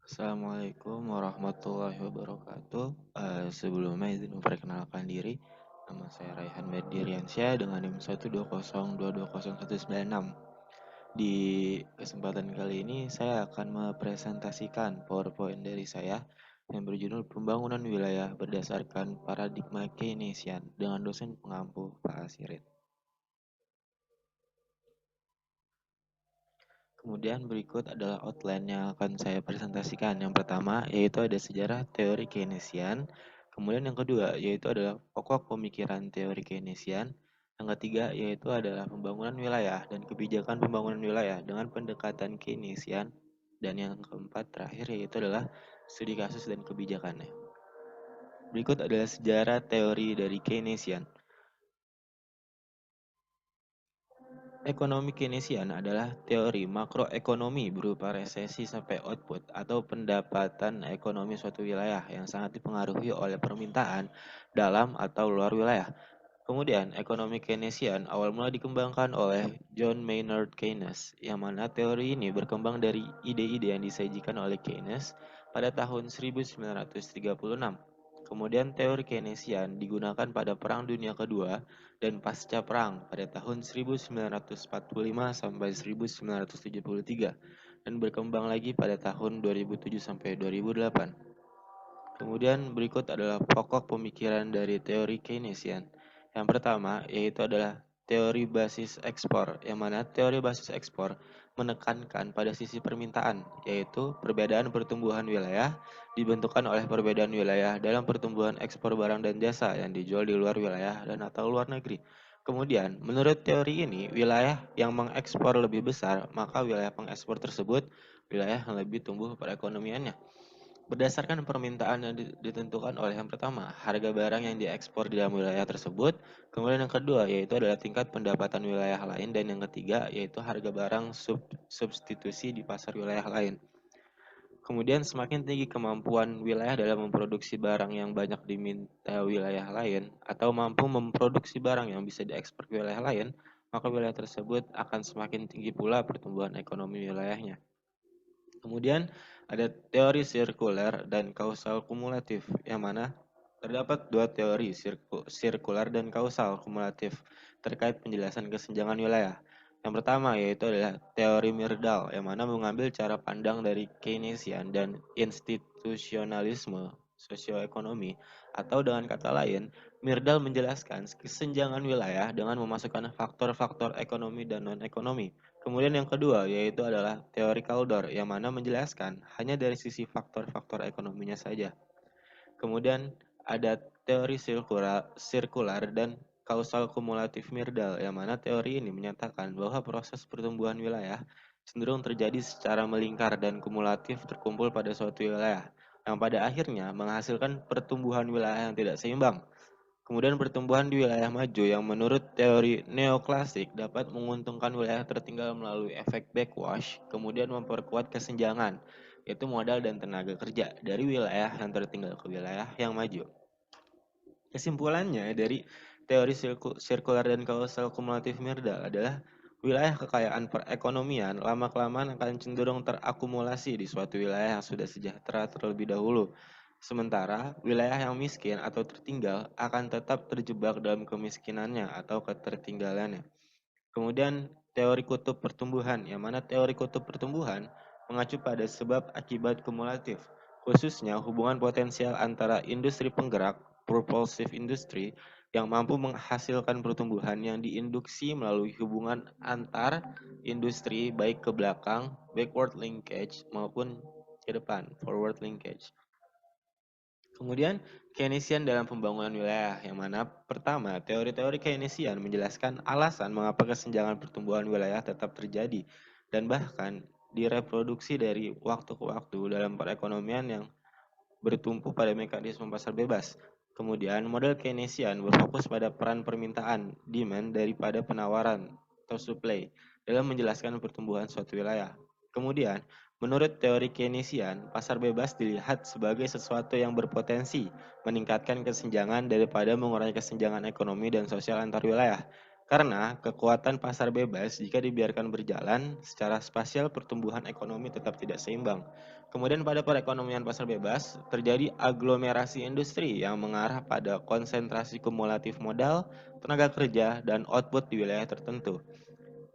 Assalamualaikum warahmatullahi wabarakatuh. Sebelumnya izin memperkenalkan diri. Nama saya Raihan Mediriansyah dengan NIM 120220196. Di kesempatan kali ini saya akan mempresentasikan PowerPoint dari saya yang berjudul Pembangunan Wilayah Berdasarkan Paradigma Keynesian dengan dosen pengampu Pak Asirin. Kemudian berikut adalah outline yang akan saya presentasikan. Yang pertama yaitu ada sejarah teori Keynesian. Kemudian yang kedua yaitu adalah pokok pemikiran teori Keynesian. Yang ketiga yaitu adalah pembangunan wilayah dan kebijakan pembangunan wilayah dengan pendekatan Keynesian. Dan yang keempat terakhir yaitu adalah studi kasus dan kebijakannya. Berikut adalah sejarah teori dari Keynesian. Ekonomi Keynesian adalah teori makroekonomi berupa resesi sampai output atau pendapatan ekonomi suatu wilayah yang sangat dipengaruhi oleh permintaan dalam atau luar wilayah. Kemudian, ekonomi Keynesian awal mula dikembangkan oleh John Maynard Keynes, yang mana teori ini berkembang dari ide-ide yang disajikan oleh Keynes pada tahun 1936. Kemudian teori Keynesian digunakan pada Perang Dunia Kedua dan pasca perang pada tahun 1945 sampai 1973 dan berkembang lagi pada tahun 2007 sampai 2008. Kemudian berikut adalah pokok pemikiran dari teori Keynesian. Yang pertama yaitu adalah teori basis ekspor, yang mana teori basis ekspor menekankan pada sisi permintaan, yaitu perbedaan pertumbuhan wilayah dibentukkan oleh perbedaan wilayah dalam pertumbuhan ekspor barang dan jasa yang dijual di luar wilayah dan atau luar negeri. Kemudian, menurut teori ini, wilayah yang mengekspor lebih besar, maka wilayah pengekspor tersebut wilayah yang lebih tumbuh perekonomiannya. Berdasarkan permintaan yang ditentukan oleh yang pertama, harga barang yang diekspor di dalam wilayah tersebut, kemudian yang kedua yaitu adalah tingkat pendapatan wilayah lain, dan yang ketiga yaitu harga barang substitusi di pasar wilayah lain. Kemudian semakin tinggi kemampuan wilayah dalam memproduksi barang yang banyak diminta wilayah lain atau mampu memproduksi barang yang bisa diekspor ke wilayah lain, maka wilayah tersebut akan semakin tinggi pula pertumbuhan ekonomi wilayahnya. Kemudian ada teori sirkuler dan kausal kumulatif, yang mana terdapat dua teori sirkular dan kausal kumulatif terkait penjelasan kesenjangan wilayah. Yang pertama yaitu adalah teori Myrdal, yang mana mengambil cara pandang dari Keynesian dan institusionalisme sosioekonomi, atau dengan kata lain, Myrdal menjelaskan kesenjangan wilayah dengan memasukkan faktor-faktor ekonomi dan non-ekonomi. Kemudian yang kedua yaitu adalah teori Kaldor, yang mana menjelaskan hanya dari sisi faktor-faktor ekonominya saja. Kemudian ada teori sirkular dan kausal kumulatif Myrdal, yang mana teori ini menyatakan bahwa proses pertumbuhan wilayah cenderung terjadi secara melingkar dan kumulatif terkumpul pada suatu wilayah, yang pada akhirnya menghasilkan pertumbuhan wilayah yang tidak seimbang. Kemudian pertumbuhan di wilayah maju yang menurut teori neoklasik dapat menguntungkan wilayah tertinggal melalui efek backwash, kemudian memperkuat kesenjangan, yaitu modal dan tenaga kerja dari wilayah yang tertinggal ke wilayah yang maju. Kesimpulannya dari teori sirkular dan kausal kumulatif Myrdal adalah wilayah kekayaan perekonomian lama-kelamaan akan cenderung terakumulasi di suatu wilayah yang sudah sejahtera terlebih dahulu. Sementara wilayah yang miskin atau tertinggal akan tetap terjebak dalam kemiskinannya atau ketertinggalannya. Kemudian teori kutub pertumbuhan, yang mana teori kutub pertumbuhan mengacu pada sebab akibat kumulatif, khususnya hubungan potensial antara industri penggerak, propulsive industry, yang mampu menghasilkan pertumbuhan yang diinduksi melalui hubungan antar industri baik ke belakang, backward linkage, maupun ke depan, forward linkage. Kemudian, Keynesian dalam pembangunan wilayah, yang mana pertama, teori-teori Keynesian menjelaskan alasan mengapa kesenjangan pertumbuhan wilayah tetap terjadi dan bahkan direproduksi dari waktu ke waktu dalam perekonomian yang bertumpu pada mekanisme pasar bebas. Kemudian, model Keynesian berfokus pada peran permintaan, demand, daripada penawaran atau supply dalam menjelaskan pertumbuhan suatu wilayah. Kemudian, menurut teori Keynesian, pasar bebas dilihat sebagai sesuatu yang berpotensi meningkatkan kesenjangan daripada mengurangi kesenjangan ekonomi dan sosial antar wilayah. Karena kekuatan pasar bebas jika dibiarkan berjalan, secara spasial pertumbuhan ekonomi tetap tidak seimbang. Kemudian pada perekonomian pasar bebas, terjadi aglomerasi industri yang mengarah pada konsentrasi kumulatif modal, tenaga kerja, dan output di wilayah tertentu,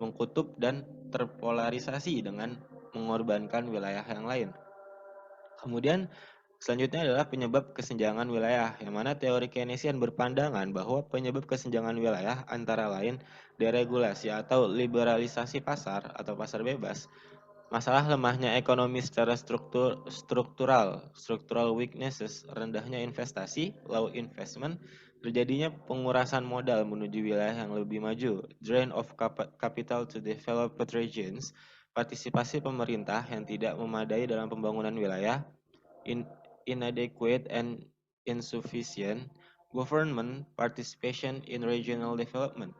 mengkutub dan terpolarisasi dengan mengorbankan wilayah yang lain. Kemudian selanjutnya adalah penyebab kesenjangan wilayah, yang mana teori Keynesian berpandangan bahwa penyebab kesenjangan wilayah antara lain deregulasi atau liberalisasi pasar atau pasar bebas, masalah lemahnya ekonomi secara structural weaknesses, rendahnya investasi, low investment, terjadinya pengurasan modal menuju wilayah yang lebih maju, drain of capital to developed regions, partisipasi pemerintah yang tidak memadai dalam pembangunan wilayah, in, inadequate and insufficient government participation in regional development.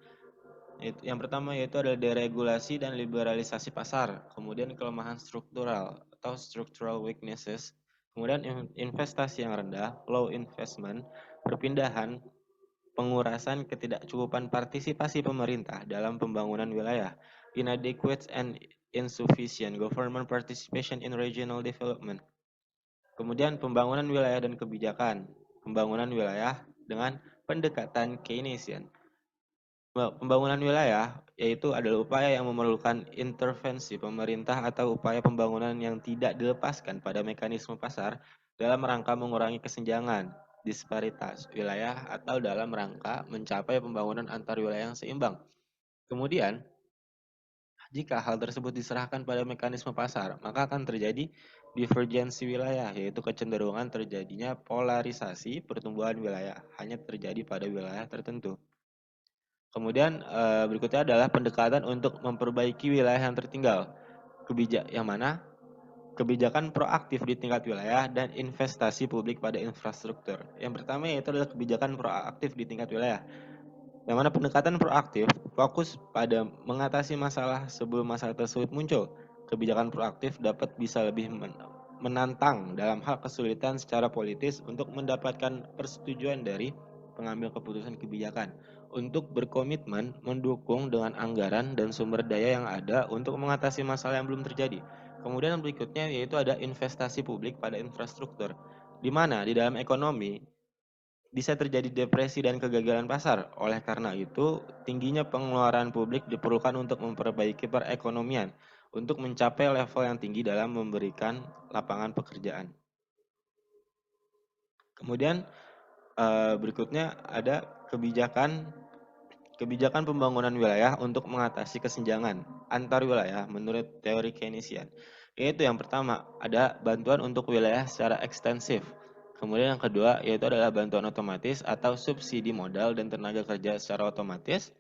Yang pertama yaitu adalah deregulasi dan liberalisasi pasar, kemudian kelemahan struktural atau structural weaknesses, kemudian investasi yang rendah, low investment, perpindahan, pengurasan ketidakcukupan partisipasi pemerintah dalam pembangunan wilayah, inadequate and insufficient government participation in regional development. Kemudian pembangunan wilayah dan kebijakan. Pembangunan wilayah dengan pendekatan Keynesian. Pembangunan wilayah yaitu adalah upaya yang memerlukan intervensi pemerintah atau upaya pembangunan yang tidak dilepaskan pada mekanisme pasar dalam rangka mengurangi kesenjangan, disparitas wilayah atau dalam rangka mencapai pembangunan antar wilayah yang seimbang. Kemudian, jika hal tersebut diserahkan pada mekanisme pasar, maka akan terjadi divergensi wilayah, yaitu kecenderungan terjadinya polarisasi pertumbuhan wilayah hanya terjadi pada wilayah tertentu. Kemudian berikutnya adalah pendekatan untuk memperbaiki wilayah yang tertinggal. Yang mana kebijakan proaktif di tingkat wilayah dan investasi publik pada infrastruktur. Yang pertama yaitu adalah kebijakan proaktif di tingkat wilayah. Yang mana pendekatan proaktif fokus pada mengatasi masalah sebelum masalah tersebut muncul. Kebijakan proaktif dapat bisa lebih menantang dalam hal kesulitan secara politis untuk mendapatkan persetujuan dari pengambil keputusan kebijakan untuk berkomitmen mendukung dengan anggaran dan sumber daya yang ada untuk mengatasi masalah yang belum terjadi. Kemudian berikutnya yaitu ada investasi publik pada infrastruktur, di mana di dalam ekonomi bisa terjadi depresi dan kegagalan pasar. Oleh karena itu, tingginya pengeluaran publik diperlukan untuk memperbaiki perekonomian untuk mencapai level yang tinggi dalam memberikan lapangan pekerjaan. Kemudian berikutnya ada kebijakan pembangunan wilayah untuk mengatasi kesenjangan antar wilayah menurut teori Keynesian. Yaitu yang pertama, ada bantuan untuk wilayah secara ekstensif. Kemudian yang kedua, yaitu adalah bantuan otomatis atau subsidi modal dan tenaga kerja secara otomatis.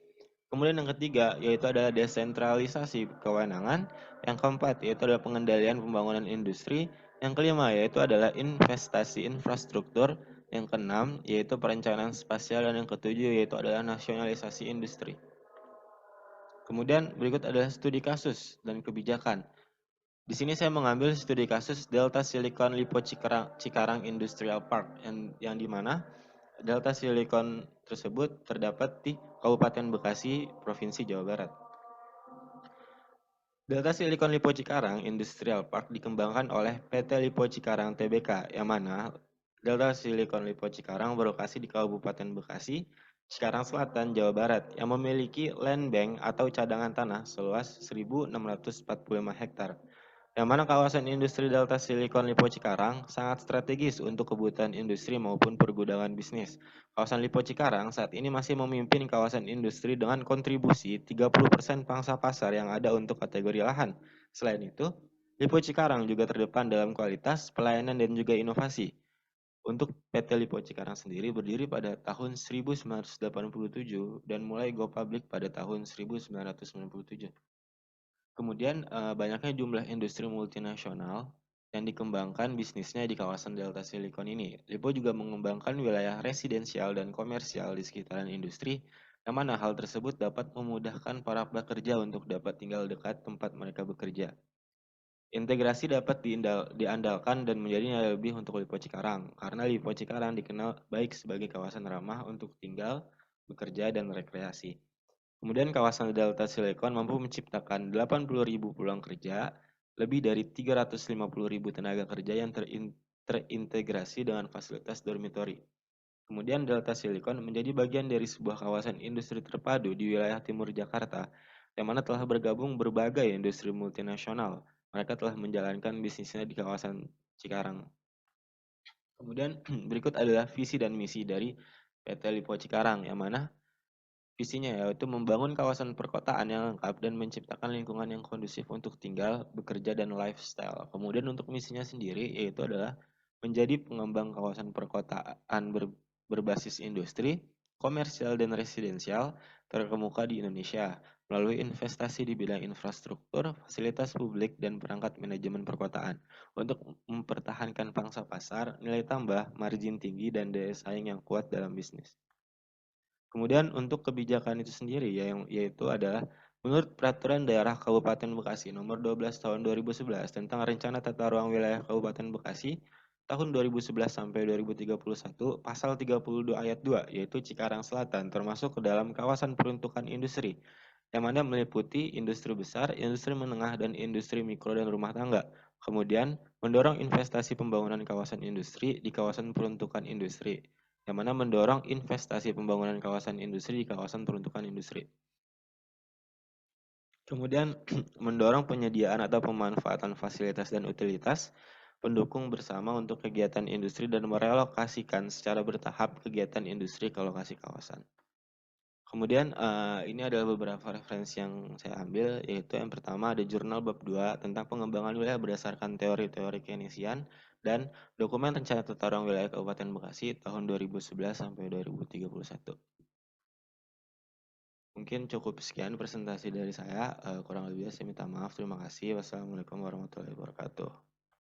Kemudian yang ketiga, yaitu adalah desentralisasi kewenangan. Yang keempat, yaitu adalah pengendalian pembangunan industri. Yang kelima, yaitu adalah investasi infrastruktur. Yang keenam, yaitu perencanaan spasial. Dan yang ketujuh, yaitu adalah nasionalisasi industri. Kemudian berikut adalah studi kasus dan kebijakan. Di sini saya mengambil studi kasus Delta Silicon Lipo Cikarang Industrial Park yang di mana Delta Silicon tersebut terdapat di Kabupaten Bekasi, Provinsi Jawa Barat. Delta Silicon Lipo Cikarang Industrial Park dikembangkan oleh PT Lipo Cikarang Tbk, yang mana Delta Silicon Lipo Cikarang berlokasi di Kabupaten Bekasi, Cikarang Selatan, Jawa Barat, yang memiliki land bank atau cadangan tanah seluas 1.645 hektar. Yang mana kawasan industri Delta Silicon Lipo Cikarang sangat strategis untuk kebutuhan industri maupun pergudangan bisnis. Kawasan Lipo Cikarang saat ini masih memimpin kawasan industri dengan kontribusi 30% pangsa pasar yang ada untuk kategori lahan. Selain itu, Lipo Cikarang juga terdepan dalam kualitas, pelayanan, dan juga inovasi. Untuk PT Lipo Cikarang sendiri berdiri pada tahun 1987 dan mulai go public pada tahun 1997. Kemudian banyaknya jumlah industri multinasional yang dikembangkan bisnisnya di kawasan Delta Silicon ini. Lipo juga mengembangkan wilayah residensial dan komersial di sekitaran industri, yang mana hal tersebut dapat memudahkan para pekerja untuk dapat tinggal dekat tempat mereka bekerja. Integrasi dapat diandalkan dan menjadi nilai lebih untuk Lipo Cikarang, karena Lipo Cikarang dikenal baik sebagai kawasan ramah untuk tinggal, bekerja, dan rekreasi. Kemudian kawasan Delta Silicon mampu menciptakan 80.000 peluang kerja, lebih dari 350.000 tenaga kerja yang terintegrasi dengan fasilitas dormitory. Kemudian Delta Silicon menjadi bagian dari sebuah kawasan industri terpadu di wilayah timur Jakarta, yang mana telah bergabung berbagai industri multinasional. Mereka telah menjalankan bisnisnya di kawasan Cikarang. Kemudian berikut adalah visi dan misi dari PT Lipo Cikarang, yang mana visinya yaitu membangun kawasan perkotaan yang lengkap dan menciptakan lingkungan yang kondusif untuk tinggal, bekerja, dan lifestyle. Kemudian untuk misinya sendiri yaitu adalah menjadi pengembang kawasan perkotaan berbasis industri, komersial, dan residensial terkemuka di Indonesia melalui investasi di bidang infrastruktur, fasilitas publik, dan perangkat manajemen perkotaan untuk mempertahankan pangsa pasar, nilai tambah, margin tinggi, dan daya saing yang kuat dalam bisnis. Kemudian untuk kebijakan itu sendiri yaitu adalah menurut Peraturan Daerah Kabupaten Bekasi Nomor 12 Tahun 2011 tentang Rencana Tata Ruang Wilayah Kabupaten Bekasi tahun 2011 sampai 2031, Pasal 32 Ayat 2 yaitu Cikarang Selatan termasuk ke dalam kawasan peruntukan industri yang mana meliputi industri besar, industri menengah, dan industri mikro dan rumah tangga. Kemudian mendorong investasi pembangunan kawasan industri di kawasan peruntukan industri yang mana mendorong investasi pembangunan kawasan industri di kawasan peruntukan industri. Kemudian mendorong penyediaan atau pemanfaatan fasilitas dan utilitas pendukung bersama untuk kegiatan industri dan merelokasikan secara bertahap kegiatan industri ke lokasi kawasan. Kemudian ini adalah beberapa referensi yang saya ambil, yaitu yang pertama ada jurnal bab 2 tentang pengembangan wilayah berdasarkan teori-teori Keynesian dan dokumen rencana tata ruang wilayah Kabupaten Bekasi tahun 2011 sampai 2031. Mungkin cukup sekian presentasi dari saya, kurang lebihnya saya minta maaf. Terima kasih. Wassalamualaikum warahmatullahi wabarakatuh.